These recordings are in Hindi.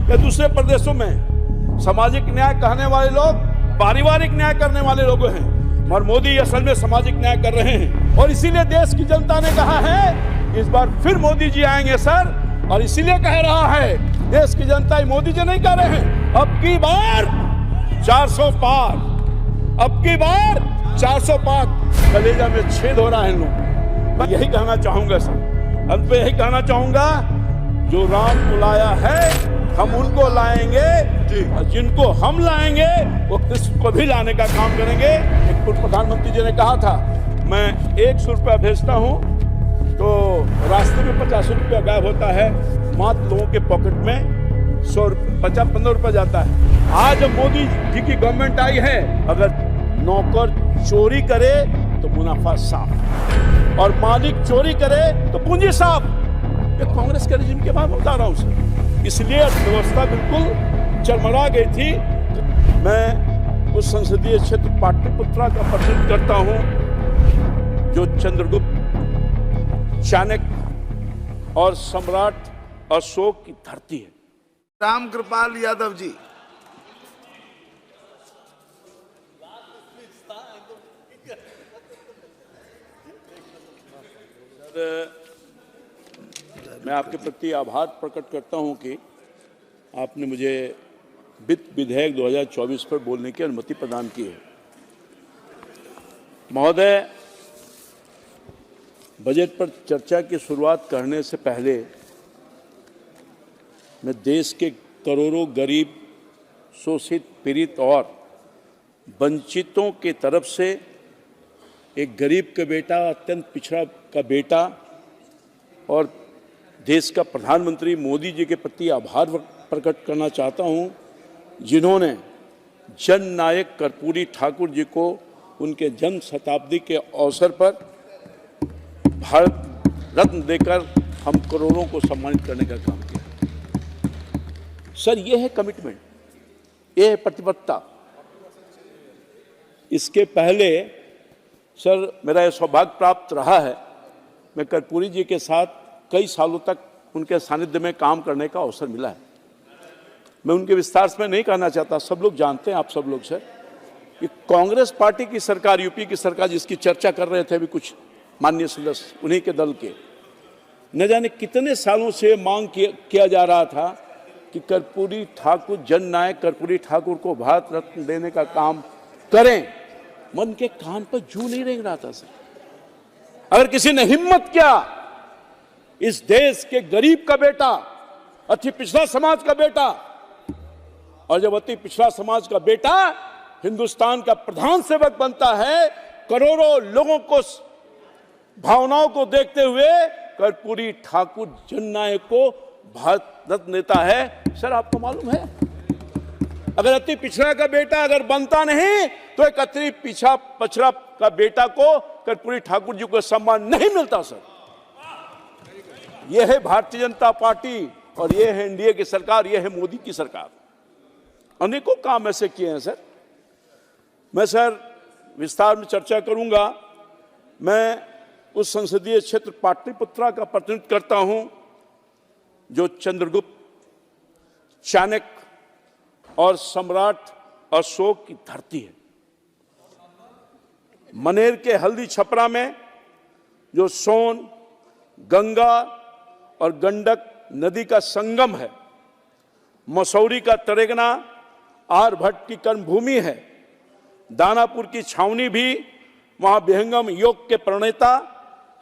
या दूसरे प्रदेशों में सामाजिक न्याय कहने वाले लोग पारिवारिक न्याय करने वाले लोग हैं, और मोदी असल में सामाजिक न्याय कर रहे हैं। और इसीलिए देश की जनता ने कहा है इस बार फिर मोदी जी आएंगे सर, और इसीलिए कह रहा है देश की जनता, मोदी जी नहीं कह रहे हैं, अब की बार 400 पार, अब की बार 400 पार। कलेजा में छेद हो रहा है लोग। मैं यही कहना चाहूंगा सर, अंत में यही कहना चाहूंगा, जो राम को लाया है हम उनको लाएंगे, और जिनको हम लाएंगे वो कृष्ण को भी लाने का काम करेंगे। एक पूर्व प्रधानमंत्री जी ने कहा था, मैं 100 रुपया भेजता हूं तो रास्ते में 50 रुपया गायब होता है, मात्र लोगों के पॉकेट में 100-15 रुपया जाता है। आज मोदी जी की गवर्नमेंट आई है, अगर नौकर चोरी करे तो मुनाफा साफ, और मालिक चोरी करे तो पूंजी साफ। ये कांग्रेस के रेजिम के बाद बता रहा हूं सर। इसलिए अर्थव्यवस्था बिल्कुल चरमरा गई थी। मैं उस संसदीय क्षेत्र पाटलिपुत्रा का प्रतिनिधित्व करता हूं जो चंद्रगुप्त, चाणक्य और सम्राट अशोक की धरती है। रामकृपाल यादव जी। मैं आपके प्रति आभार प्रकट करता हूं कि आपने मुझे वित्त विधेयक 2024 पर बोलने की अनुमति प्रदान की है। महोदय, बजट पर चर्चा की शुरुआत करने से पहले मैं देश के करोड़ों गरीब, शोषित, पीड़ित और वंचितों के तरफ से एक गरीब का बेटा, अत्यंत पिछड़ा का बेटा और देश का प्रधानमंत्री मोदी जी के प्रति आभार प्रकट करना चाहता हूं, जिन्होंने जननायक कर्पूरी ठाकुर जी को उनके जन्म शताब्दी के अवसर पर भारत रत्न देकर हम करोड़ों को सम्मानित करने का काम किया। सर, ये है कमिटमेंट, ये है प्रतिबद्धता। इसके पहले सर मेरा यह सौभाग्य प्राप्त रहा है, मैं कर्पूरी जी के साथ कई सालों तक उनके सानिध्य में काम करने का अवसर मिला है। मैं उनके विस्तार से नहीं कहना चाहता, सब लोग जानते हैं, आप सब लोग सर, कि कांग्रेस पार्टी की सरकार, यूपी की सरकार जिसकी चर्चा कर रहे थे अभी कुछ माननीय सदस्य, उन्हीं के दल के, न जाने कितने सालों से मांग किया जा रहा था कि कर्पूरी ठाकुर, जननायक कर्पूरी ठाकुर को भारत रत्न देने का काम करें। मन के कान पर जू नहीं रेंग रहा था सर। अगर किसी ने हिम्मत किया, इस देश के गरीब का बेटा, अति पिछड़ा समाज का बेटा, और जब अति पिछड़ा समाज का बेटा हिंदुस्तान का प्रधान सेवक बनता है, करोड़ों लोगों को भावनाओं को देखते हुए कर्पूरी ठाकुर जननायक को भारत रत्न देता है। सर, आपको मालूम है, अगर अति पिछड़ा का बेटा अगर बनता नहीं तो एक अति पछड़ा का बेटा को, कर्पूरी ठाकुर जी को सम्मान नहीं मिलता सर। यह है भारतीय जनता पार्टी और यह है एनडीए की सरकार, यह है मोदी की सरकार। अनेकों काम ऐसे किए हैं सर। मैं सर विस्तार में चर्चा करूंगा। मैं उस संसदीय क्षेत्र पाटलिपुत्रा का प्रतिनिधित्व करता हूं जो चंद्रगुप्त, चाणक्य और सम्राट अशोक की धरती है। मनेर के हल्दी छपरा में जो सोन, गंगा और गंडक नदी का संगम है, मसौरी का तरेगना आर्यभट्ट की कर्मभूमि है, दानापुर की छावनी भी वहां विहंगम योग के प्रणेता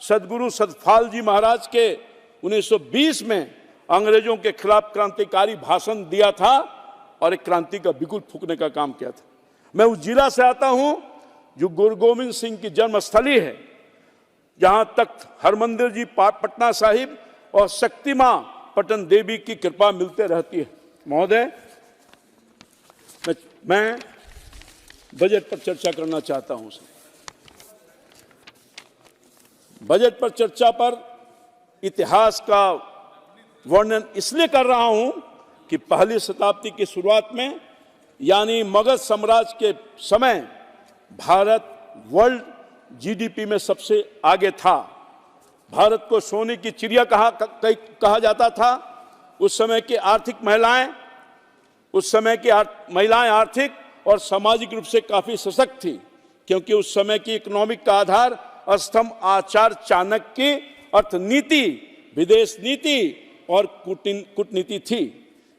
सदगुरु सतपाल जी महाराज के 1920 में अंग्रेजों के खिलाफ क्रांतिकारी भाषण दिया था और एक क्रांति का बिगुल फूंकने का काम किया था। मैं उस जिला से आता हूं जो गुरु गोविंद सिंह की जन्मस्थली है, जहां तख्त हरमंदिर जी पटना साहिब और शक्ति मां पटन देवी की कृपा मिलते रहती है। महोदय, मैं बजट पर चर्चा करना चाहता हूं। बजट पर चर्चा पर इतिहास का वर्णन इसलिए कर रहा हूं कि पहली शताब्दी की शुरुआत में, यानी मगध साम्राज्य के समय, भारत वर्ल्ड जीडीपी में सबसे आगे था। भारत को सोने की चिड़िया कहा जाता था। उस समय की आर्थिक महिलाएं उस समय की महिलाएं आर्थिक और सामाजिक रूप से काफी सशक्त थी, क्योंकि उस समय की इकोनॉमिक का आधार स्तंभ आचार्य चाणक्य की अर्थनीति, विदेश नीति और कूटनीति थी।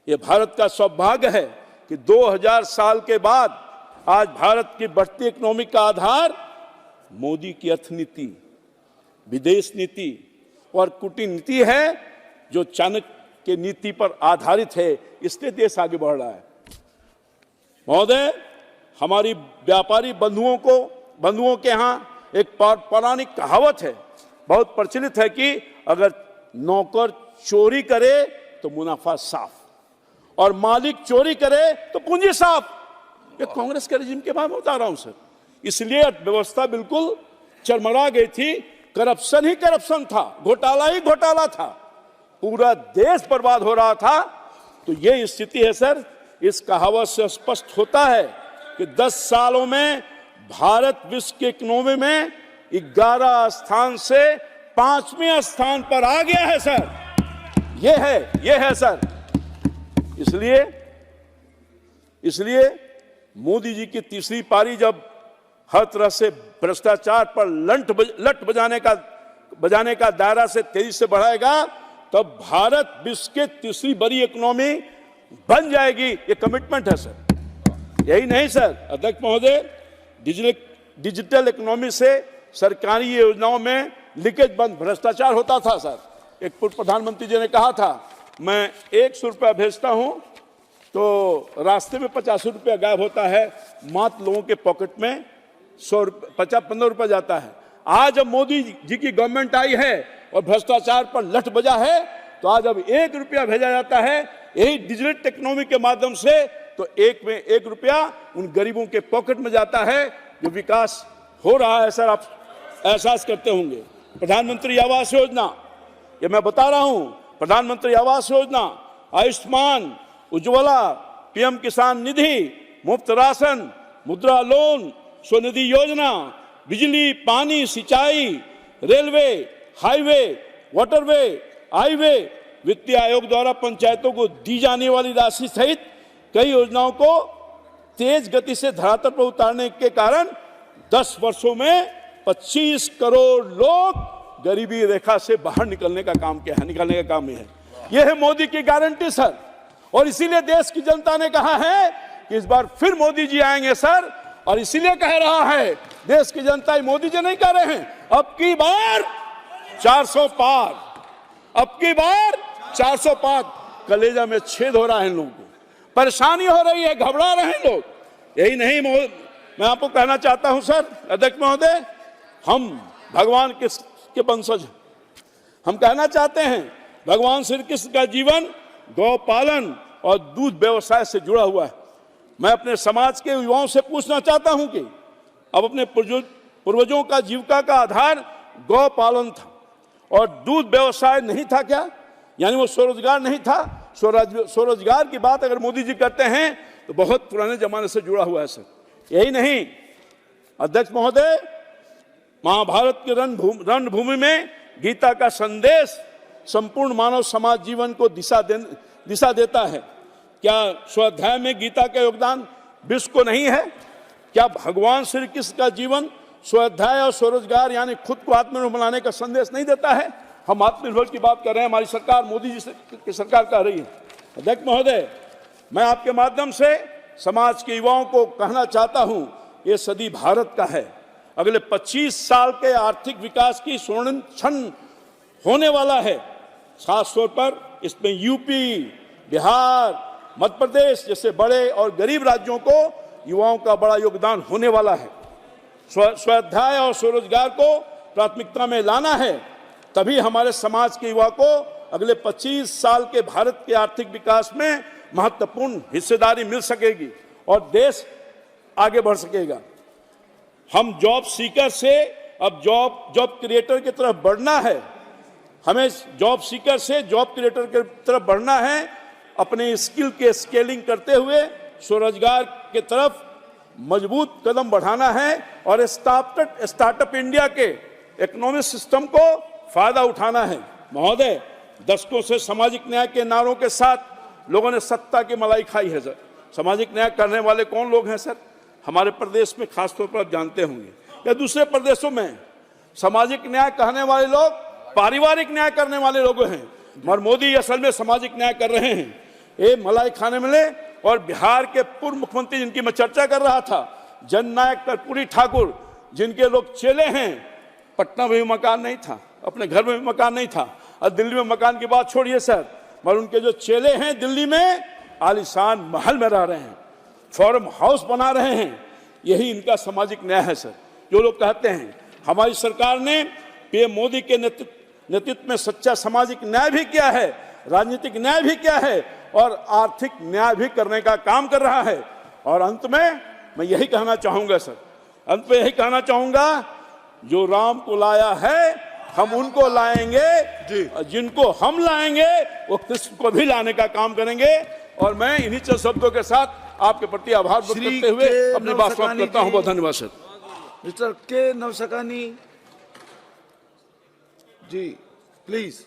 ये भारत का सौभाग्य है कि 2000 साल के बाद आज भारत की बढ़ती इकोनॉमिक का आधार मोदी की अर्थनीति, विदेश नीति और कूटनीति है, जो चाणक्य की नीति पर आधारित है। इसलिए देश आगे बढ़ रहा है। महोदय, हमारी व्यापारी बंधुओं के यहाँ एक पौराणिक कहावत है, बहुत प्रचलित है, कि अगर नौकर चोरी करे तो मुनाफा साफ और मालिक चोरी करे तो पूंजी साफ। ये कांग्रेस के रेजिम के बारे में बता रहा हूं सर। इसलिए अर्थव्यवस्था बिल्कुल चरमरा गई थी, करप्शन ही करप्शन था, घोटाला ही घोटाला था, पूरा देश बर्बाद हो रहा था। तो ये स्थिति है सर। इस कहावत से स्पष्ट होता है कि 10 सालों में भारत विश्व की इकोनॉमी में 11 स्थान से 5वें स्थान पर आ गया है सर। ये है सर। इसलिए मोदी जी की तीसरी पारी जब हर तरह से भ्रष्टाचार पर लट बजाने का दायरा से तेजी से बढ़ाएगा, तब भारत विश्व के तीसरी बड़ी इकोनॉमी बन जाएगी। ये कमिटमेंट है सर। यही नहीं सर अध्यक्ष महोदय, डिजिटल इकोनॉमी से सरकारी योजनाओं में लीकेज बंद, भ्रष्टाचार होता था सर। एक पूर्व प्रधानमंत्री जी ने कहा था, मैं 100 रुपया भेजता हूं तो रास्ते में 50 रुपया गायब होता है, मात्र लोगों के पॉकेट में 15 रुपया जाता है। आज जब मोदी जी की गवर्नमेंट आई है और भ्रष्टाचार पर लठ बजा है, तो आज अब 1 रुपया भेजा जाता है यही डिजिटल टेक्नोलॉजी के माध्यम से, तो 1 रुपया उन गरीबों के पॉकेट में जाता है। जो विकास हो रहा है सर, आप एहसास करते होंगे। प्रधानमंत्री आवास योजना, ये मैं बता रहा हूं, प्रधानमंत्री आवास योजना, आयुष्मान, उज्ज्वला, पीएम किसान निधि, मुफ्त राशन, मुद्रा लोन, स्वनिधि योजना, बिजली, पानी, सिंचाई, रेलवे, हाईवे, वाटरवे, हाईवे, वित्तीय आयोग द्वारा पंचायतों को दी जाने वाली राशि सहित कई योजनाओं को तेज गति से धरातल पर उतारने के कारण 10 वर्षों में 25 करोड़ लोग गरीबी रेखा से बाहर निकलने का काम है। यह है मोदी की गारंटी सर। और इसीलिए देश की जनता ने कहा है कि इस बार फिर मोदी जी आएंगे सर। और इसीलिए कह रहा है देश की जनता, मोदी जी नहीं कह रहे हैं, अब की बार 400 पार, अब की बार 400 पार। कलेजा में छेद हो रहा है, लोगों को परेशानी हो रही है, घबरा रहे हैं लोग। यही नहीं मैं आपको कहना चाहता हूं सर अध्यक्ष महोदय, हम भगवान के वंशज हैं। हम कहना चाहते हैं भगवान श्री कृष्ण का जीवन गौ पालन और दूध व्यवसाय से जुड़ा हुआ है। मैं अपने समाज के युवाओं से पूछना चाहता हूं कि अब अपने पूर्वजों का जीविका का आधार गौ पालन था और दूध व्यवसाय नहीं था क्या? यानी वो स्वरोजगार नहीं था? स्वरोजगार की बात अगर मोदी जी करते हैं तो बहुत पुराने जमाने से जुड़ा हुआ है सर। यही नहीं अध्यक्ष महोदय, महाभारत के रणभूमि में गीता का संदेश संपूर्ण मानव समाज जीवन को दिशा देता है। क्या स्वाध्याय में गीता का योगदान विश्व को नहीं है? क्या भगवान श्री कृष्ण का जीवन स्वाध्याय और स्वरोजगार यानी खुद को आत्मनिर्भर बनाने का संदेश नहीं देता है? हम आत्मनिर्भर की बात कर रहे हैं, हमारी सरकार मोदी जी की सरकार कर रही है। अध्यक्ष महोदय, मैं आपके माध्यम से समाज के युवाओं को कहना चाहता हूं, ये सदी भारत का है। अगले 25 साल के आर्थिक विकास की स्वर्णिम क्षण होने वाला है। खास तौर पर इसमें यूपी, बिहार, मध्य प्रदेश जैसे बड़े और गरीब राज्यों को युवाओं का बड़ा योगदान होने वाला है। स्वाध्याय और स्वरोजगार को प्राथमिकता में लाना है, तभी हमारे समाज के युवा को अगले 25 साल के भारत के आर्थिक विकास में महत्वपूर्ण हिस्सेदारी मिल सकेगी और देश आगे बढ़ सकेगा। हम जॉब सीकर से अब जॉब क्रिएटर की तरफ बढ़ना है। हमें जॉब सीकर से जॉब क्रिएटर की तरफ बढ़ना है, अपने स्किल के स्केलिंग करते हुए स्वरोजगार की तरफ मजबूत कदम बढ़ाना है और स्टार्टअप इंडिया के इकोनॉमिक सिस्टम को फायदा उठाना है। महोदय, दशकों से सामाजिक न्याय के नारों के साथ लोगों ने सत्ता की मलाई खाई है सर। सामाजिक न्याय करने वाले कौन लोग हैं सर? हमारे प्रदेश में खासतौर पर आप जानते होंगे या दूसरे प्रदेशों में सामाजिक न्याय कहने वाले लोग पारिवारिक न्याय करने वाले लोग हैं, मगर मोदी असल में सामाजिक न्याय कर रहे हैं। ये मलाई खाने मिले। और बिहार के पूर्व मुख्यमंत्री जिनकी मैं चर्चा कर रहा था, जननायक कर्पूरी ठाकुर, जिनके लोग चेले हैं, पटना में भी मकान नहीं था, अपने घर में भी मकान नहीं था, और दिल्ली में मकान की बात छोड़िए सर, मगर उनके जो चेले हैं दिल्ली में आलीशान महल में रह रहे हैं, फॉर्म हाउस बना रहे हैं। यही इनका सामाजिक न्याय है सर। जो लोग कहते हैं हमारी सरकार ने पीएम मोदी के नेतृत्व में सच्चा सामाजिक न्याय भी किया है, राजनीतिक न्याय भी किया है और आर्थिक न्याय भी करने का काम कर रहा है। और अंत में मैं यही कहना चाहूंगा सर, अंत में यही कहना चाहूंगा, जो राम को लाया है हम उनको लाएंगे, जिनको हम लाएंगे वो कृष्ण को भी लाने का काम करेंगे। और मैं इन्हीं चंद शब्दों के साथ आपके प्रति आभार व्यक्त करते हुए अपनी बात समाप्त करता हूं। बहुत धन्यवाद सर। मिस्टर के नवसकानी जी, प्लीज।